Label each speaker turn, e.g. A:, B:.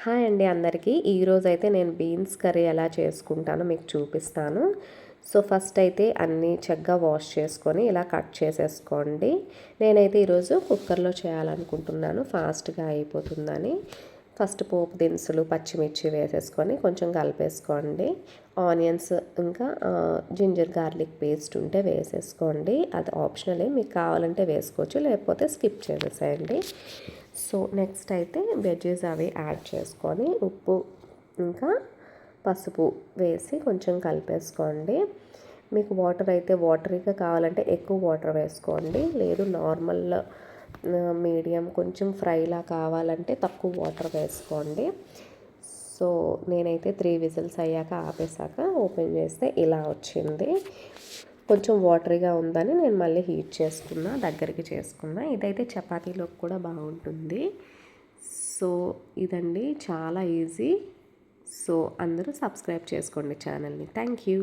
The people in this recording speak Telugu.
A: హాయ్ అండి అందరికీ. ఈరోజైతే నేను బీన్స్ కర్రీ ఎలా చేసుకుంటానో మీకు చూపిస్తాను. సో ఫస్ట్ అయితే అన్నీ చక్కగా వాష్ చేసుకొని ఇలా కట్ చేసేసుకోండి. నేనైతే ఈరోజు కుక్కర్లో చేయాలనుకుంటున్నాను, ఫాస్ట్గా అయిపోతుందని. ఫస్ట్ పోపు దినుసులు పచ్చిమిర్చి వేసేసుకొని కొంచెం కలిపేసుకోండి. ఆనియన్స్ ఇంకా జింజర్ గార్లిక్ పేస్ట్ ఉంటే వేసేసుకోండి. అది ఆప్షనలే, మీకు కావాలంటే వేసుకోవచ్చు, లేకపోతే స్కిప్ చేసేసేయండి. సో నెక్స్ట్ అయితే వెజ్జెస్ అవి యాడ్ చేసుకొని ఉప్పు ఇంకా పసుపు వేసి కొంచెం కలిపేసుకోండి. మీకు వాటర్ అయితే వాటరీగా కావాలంటే ఎక్కువ వాటర్ వేసుకోండి, లేదు నార్మల్ మీడియం కొంచెం ఫ్రైలా కావాలంటే తక్కువ వాటర్ వేసుకోండి. సో నేనైతే 3 విజిల్స్ అయ్యాక ఆపేసాక ఓపెన్ చేస్తే ఇలా వచ్చింది. కొంచెం వాటరీగా ఉందని నేను మళ్ళీ హీట్ చేసుకున్నా, దగ్గరికి చేసుకున్నా. ఇదైతే చపాతీలోకి కూడా బాగుంటుంది. సో ఇదండి, చాలా ఈజీ. సో అందరూ సబ్స్క్రైబ్ చేసుకోండి ఛానల్ని. Thank you.